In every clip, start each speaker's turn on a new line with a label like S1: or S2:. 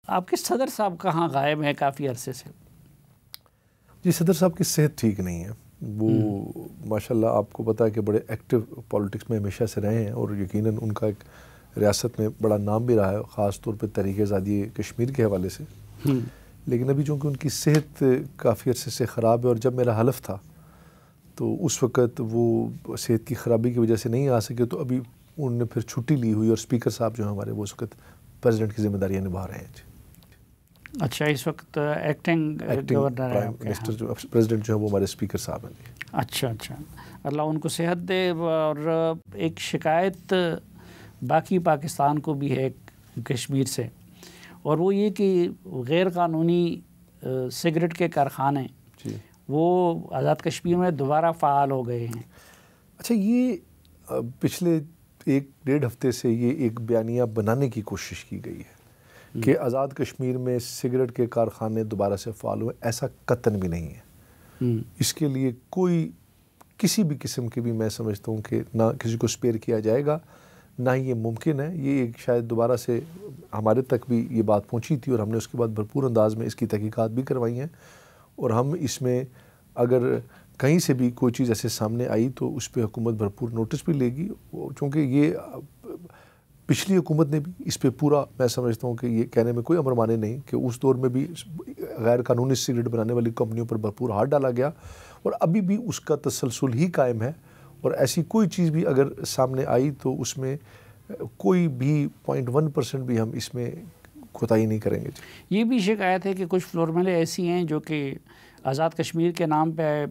S1: آپ کے صدر صاحب کہاں غائب ہیں کافی عرصے سے؟
S2: جی صدر صاحب کی صحت ٹھیک نہیں ہے. وہ ماشاءاللہ آپ کو پتہ ہے کہ بڑے ایکٹیو پولیٹکس میں ہمیشہ سے رہے ہیں اور یقیناً ان کا ایک ریاست میں بڑا نام بھی رہا ہے، خاص طور پہ تحریک آزادی کشمیر کے حوالے سے. لیکن ابھی چونکہ ان کی صحت کافی عرصے سے خراب ہے، اور جب میرا حلف تھا تو اس وقت وہ صحت کی خرابی کی وجہ سے نہیں آ سکے، تو ابھی انہوں نے پھر چھٹی لی ہوئی، اور اسپیکر صاحب جو ہیں ہمارے وہ اس وقت پریزیڈنٹ کی ذمہ داریاں نبھا رہے ہیں.
S1: اچھا، اس وقت ایکٹنگ گورنر
S2: پرائم منسٹر جو پریزیڈنٹ جو ہے وہ ہمارے اسپیکر صاحب ہیں.
S1: اچھا، اللہ ان کو صحت دے. اور ایک شکایت باقی پاکستان کو بھی ہے کشمیر سے، اور وہ یہ کہ غیر قانونی سگریٹ کے کارخانے وہ آزاد کشمیر میں دوبارہ فعال ہو گئے ہیں.
S2: اچھا، یہ پچھلے 1-1.5 ہفتے سے یہ ایک بیانیہ بنانے کی کوشش کی گئی ہے کہ آزاد کشمیر میں سگریٹ کے کارخانے دوبارہ سے فعال ہوئے. ایسا قطعاً بھی نہیں ہے. اس کے لیے کوئی کسی بھی قسم کی بھی میں سمجھتا ہوں کہ نہ کسی کو سپیئر کیا جائے گا، نہ ہی یہ ممکن ہے. یہ ایک شاید دوبارہ سے ہمارے تک بھی یہ بات پہنچی تھی، اور ہم نے اس کے بعد بھرپور انداز میں اس کی تحقیقات بھی کروائی ہیں. اور ہم اس میں اگر کہیں سے بھی کوئی چیز ایسے سامنے آئی تو اس پہ حکومت بھرپور نوٹس بھی لے گی. چونکہ یہ پچھلی حکومت نے بھی اس پہ پورا، میں سمجھتا ہوں کہ یہ کہنے میں کوئی امر مانے نہیں کہ اس دور میں بھی غیر قانونی سگریٹ بنانے والی کمپنیوں پر بھرپور ہاتھ ڈالا گیا، اور ابھی بھی اس کا تسلسل ہی قائم ہے. اور ایسی کوئی چیز بھی اگر سامنے آئی تو اس میں کوئی بھی 0.1% بھی ہم اس میں کوتاہی نہیں کریں گے.
S1: یہ بھی شکایت ہے کہ کچھ فلور ملیں ایسی ہیں جو کہ آزاد کشمیر کے نام پہ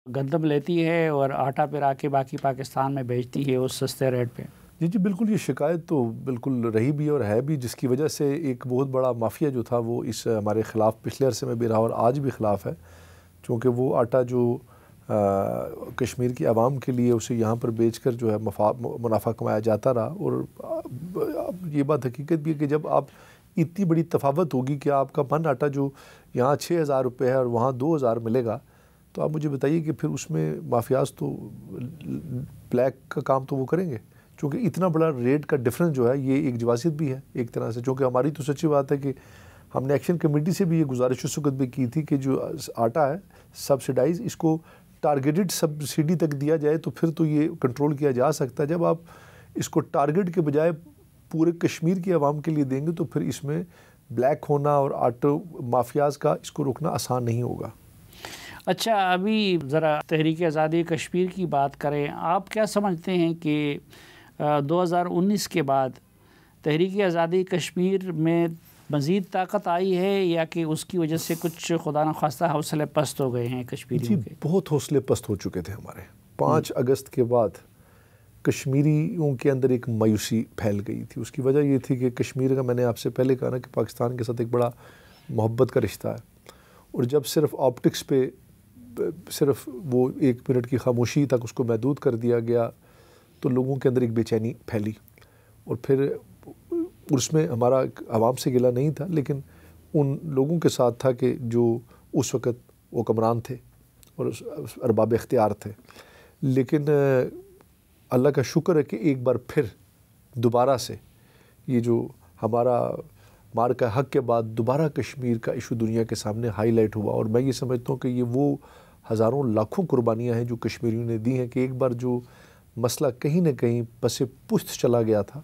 S1: گندم لیتی ہے اور آٹا پھر آ کے باقی پاکستان میں بیچتی ہے اس سستے ریٹ پہ.
S2: جی بالکل، یہ شکایت تو بالکل رہی بھی اور ہے بھی، جس کی وجہ سے ایک بہت بڑا مافیا جو تھا وہ اس ہمارے خلاف پچھلے عرصے میں بھی رہا اور آج بھی خلاف ہے. چونکہ وہ آٹا جو کشمیر کی عوام کے لیے اسے یہاں پر بیچ کر جو ہے منافع کمایا جاتا رہا. اور یہ بات حقیقت بھی ہے کہ جب آپ اتنی بڑی تفاوت ہوگی کہ آپ کا من آٹا جو یہاں 6,000 روپے ہے اور وہاں 2,000 ملے گا، تو آپ مجھے بتائیے کہ پھر اس میں مافیاز تو بلیک کا کام تو وہ کریں گے. چونکہ اتنا بڑا ریٹ کا ڈفرنس جو ہے یہ ایک جوازیت بھی ہے ایک طرح سے. چونکہ ہماری تو سچی بات ہے کہ ہم نے ایکشن کمیٹی سے بھی یہ گزارش اس وقت بھی کی تھی کہ جو آٹا ہے سبسیڈائز، اس کو ٹارگیٹڈ سبسڈی تک دیا جائے تو پھر تو یہ کنٹرول کیا جا سکتا ہے. جب آپ اس کو ٹارگیٹ کے بجائے پورے کشمیر کی عوام کے لیے دیں گے تو پھر اس میں بلیک ہونا اور آٹو مافیاز کا اس کو روکنا آسان نہیں ہوگا.
S1: اچھا، ابھی ذرا تحریک آزادی کشمیر کی بات کریں. آپ کیا سمجھتے ہیں کہ 2019 کے بعد تحریک آزادی کشمیر میں مزید طاقت آئی ہے، یا کہ اس کی وجہ سے کچھ خدا نخواستہ حوصلے پست ہو گئے ہیں کشمیریوں کے؟
S2: بہت حوصلے پست ہو چکے تھے ہمارے. 5 اگست کے بعد کشمیریوں کے اندر ایک مایوسی پھیل گئی تھی. اس کی وجہ یہ تھی کہ کشمیر کا، میں نے آپ سے پہلے کہا نا کہ پاکستان کے ساتھ ایک بڑا محبت کا رشتہ ہے، اور جب صرف آپٹکس پہ صرف وہ 1 منٹ کی خاموشی تک اس کو محدود کر دیا گیا تو لوگوں کے اندر ایک بے چینی پھیلی. اور پھر اس میں ہمارا عوام سے گلہ نہیں تھا، لیکن ان لوگوں کے ساتھ تھا کہ جو اس وقت حکمران تھے اور ارباب اختیار تھے. لیکن اللہ کا شکر ہے کہ ایک بار پھر دوبارہ سے یہ جو ہمارا مارکہ حق کے بعد دوبارہ کشمیر کا ایشو دنیا کے سامنے ہائی لائٹ ہوا. اور میں یہ سمجھتا ہوں کہ یہ وہ ہزاروں لاکھوں قربانیاں ہیں جو کشمیریوں نے دی ہیں کہ ایک بار جو مسئلہ کہیں نہ کہیں پس پشت چلا گیا تھا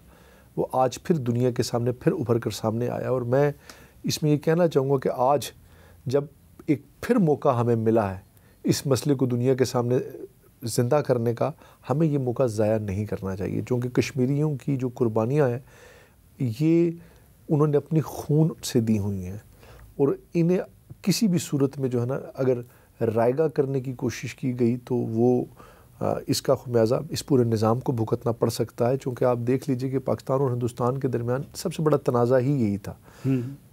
S2: وہ آج پھر دنیا کے سامنے پھر ابھر کر سامنے آیا. اور میں اس میں یہ کہنا چاہوں گا کہ آج جب ایک پھر موقع ہمیں ملا ہے اس مسئلے کو دنیا کے سامنے زندہ کرنے کا، ہمیں یہ موقع ضائع نہیں کرنا چاہیے. چونکہ کشمیریوں کی جو قربانیاں ہیں یہ انہوں نے اپنی خون سے دی ہوئی ہیں، اور انہیں کسی بھی صورت میں جو ہے نا اگر رائگاں کرنے کی کوشش کی گئی تو وہ اس کا خمیازہ اس پورے نظام کو بھگتنا پڑ سکتا ہے. چونکہ آپ دیکھ لیجئے کہ پاکستان اور ہندوستان کے درمیان سب سے بڑا تنازع ہی یہی تھا.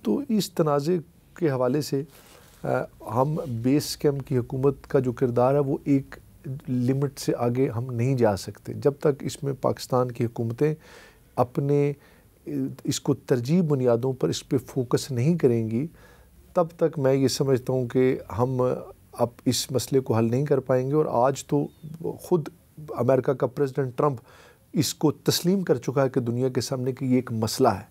S2: تو اس تنازع کے حوالے سے ہم بیس کیمپ کی حکومت کا جو کردار ہے وہ ایک لمٹ سے آگے ہم نہیں جا سکتے. جب تک اس میں پاکستان کی حکومتیں اپنے اس کو ترجیح بنیادوں پر اس پہ فوکس نہیں کریں گی، تب تک میں یہ سمجھتا ہوں کہ ہم اب اس مسئلے کو حل نہیں کر پائیں گے. اور آج تو خود امریکہ کا پریزیڈنٹ ٹرمپ اس کو تسلیم کر چکا ہے کہ دنیا کے سامنے کہ یہ ایک مسئلہ ہے.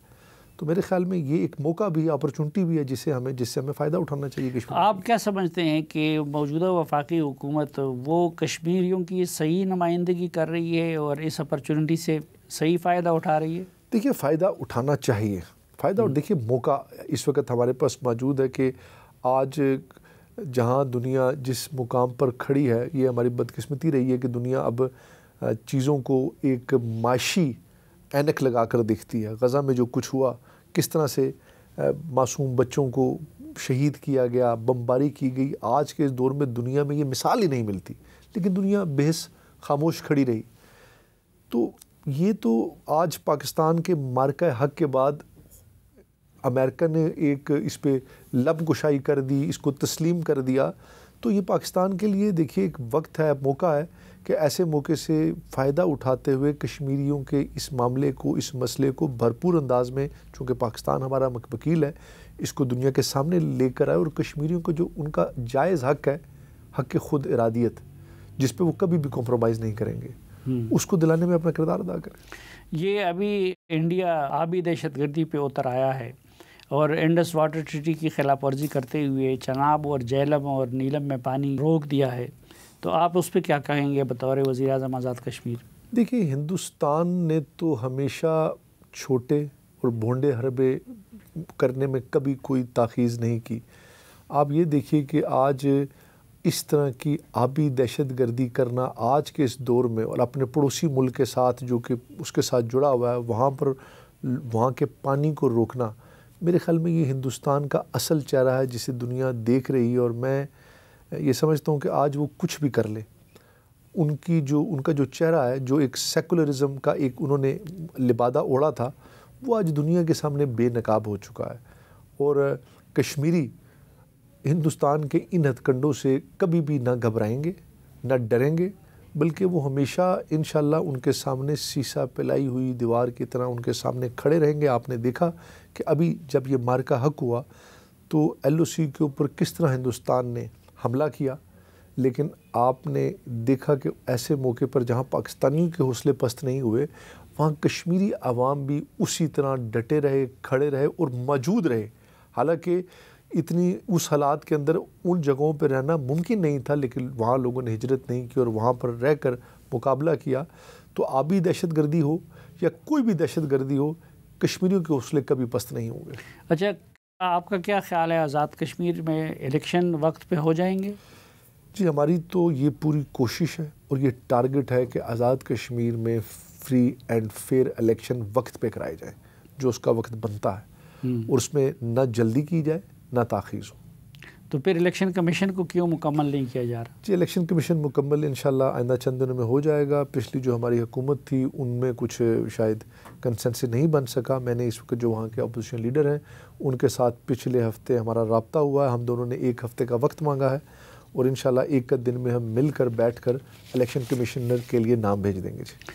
S2: تو میرے خیال میں یہ ایک موقع بھی اپرچونٹی بھی ہے جس سے ہمیں فائدہ اٹھانا چاہیے کشمیر۔
S1: آپ کیا سمجھتے ہیں کہ موجودہ وفاقی حکومت وہ کشمیریوں کی صحیح نمائندگی کر رہی ہے اور اس اپرچونٹی سے صحیح فائدہ اٹھا رہی ہے؟
S2: دیکھیے فائدہ اٹھانا چاہیے، فائدہ، اور دیکھیے موقع اس وقت ہمارے پاس موجود ہے کہ آج جہاں دنیا جس مقام پر کھڑی ہے، یہ ہماری بدقسمتی رہی ہے کہ دنیا اب چیزوں کو ایک معاشی اینک لگا کر دیکھتی ہے۔ غزہ میں جو کچھ ہوا، کس طرح سے معصوم بچوں کو شہید کیا گیا، بمباری کی گئی، آج کے اس دور میں دنیا میں یہ مثال ہی نہیں ملتی، لیکن دنیا بحث خاموش کھڑی رہی۔ تو یہ تو آج پاکستان کے مارکہ حق کے بعد امریکہ نے ایک اس پہ لب گشائی کر دی، اس کو تسلیم کر دیا، تو یہ پاکستان کے لیے دیکھیے ایک وقت ہے، موقع ہے کہ ایسے موقع سے فائدہ اٹھاتے ہوئے کشمیریوں کے اس معاملے کو، اس مسئلے کو بھرپور انداز میں، چونکہ پاکستان ہمارا وکیل ہے، اس کو دنیا کے سامنے لے کر آئے اور کشمیریوں کو جو ان کا جائز حق ہے، حق خود ارادیت، جس پہ وہ کبھی بھی کمپرومائز نہیں کریں گے، اس کو دلانے میں اپنا کردار ادا کریں۔
S1: یہ ابھی انڈیا آبی دہشت گردی پہ اتر آیا ہے اور انڈس واٹر ٹریٹی کی خلاف ورزی کرتے ہوئے چناب اور جہلم اور نیلم میں پانی روک دیا ہے، تو آپ اس پہ کیا کہیں گے بطور وزیر اعظم آزاد کشمیر؟
S2: دیکھیے ہندوستان نے تو ہمیشہ چھوٹے اور بھونڈے حربے کرنے میں کبھی کوئی تاخیر نہیں کی۔ آپ یہ دیکھیے کہ آج اس طرح کی آبی دہشت گردی کرنا آج کے اس دور میں، اور اپنے پڑوسی ملک کے ساتھ جو کہ اس کے ساتھ جڑا ہوا ہے، وہاں کے پانی کو روکنا، میرے خیال میں یہ ہندوستان کا اصل چہرہ ہے جسے دنیا دیکھ رہی ہے، اور میں یہ سمجھتا ہوں کہ آج وہ کچھ بھی کر لیں، ان کا جو چہرہ ہے، جو ایک سیکولرزم کا ایک انہوں نے لبادہ اوڑھا تھا، وہ آج دنیا کے سامنے بے نقاب ہو چکا ہے، اور کشمیری ہندوستان کے ان ہتھ کنڈوں سے کبھی بھی نہ گھبرائیں گے، نہ ڈریں گے، بلکہ وہ ہمیشہ انشاءاللہ ان کے سامنے سیسا پلائی ہوئی دیوار کی طرح ان کے سامنے کھڑے رہیں گے۔ آپ نے دیکھا کہ ابھی جب یہ مارکہ حق ہوا تو ایل او سی کے اوپر کس طرح ہندوستان نے حملہ کیا، لیکن آپ نے دیکھا کہ ایسے موقع پر جہاں پاکستانیوں کے حوصلے پست نہیں ہوئے، وہاں کشمیری عوام بھی اسی طرح ڈٹے رہے، کھڑے رہے اور موجود رہے، حالانکہ اتنی اس حالات کے اندر ان جگہوں پہ رہنا ممکن نہیں تھا، لیکن وہاں لوگوں نے ہجرت نہیں کی اور وہاں پر رہ کر مقابلہ کیا۔ تو آبی دہشت گردی ہو یا کوئی بھی دہشت گردی ہو، کشمیریوں کے حوصلے کبھی پست نہیں ہوں گے۔
S1: اچھا، آپ کا کیا خیال ہے آزاد کشمیر میں الیکشن وقت پہ ہو جائیں گے؟
S2: جی، ہماری تو یہ پوری کوشش ہے اور یہ ٹارگٹ ہے کہ آزاد کشمیر میں فری اینڈ فیئر الیکشن وقت پہ کرائے جائیں، جو اس کا وقت بنتا ہے، اور اس میں نہ جلدی کی جائے نہ تاخیر ہو۔
S1: تو پھر الیکشن کمیشن کو کیوں مکمل نہیں کیا جا رہا؟
S2: جی، الیکشن کمیشن مکمل انشاءاللہ آئندہ چند دنوں میں ہو جائے گا۔ پچھلی جو ہماری حکومت تھی ان میں کچھ شاید کنسنسس نہیں بن سکا۔ میں نے اس وقت جو وہاں کے اپوزیشن لیڈر ہیں ان کے ساتھ پچھلے ہفتے ہمارا رابطہ ہوا ہے، ہم دونوں نے 1 ہفتے کا وقت مانگا ہے، اور انشاءاللہ 1 دن میں ہم مل کر بیٹھ کر الیکشن کمیشنر کے لیے نام بھیج دیں گے۔ جی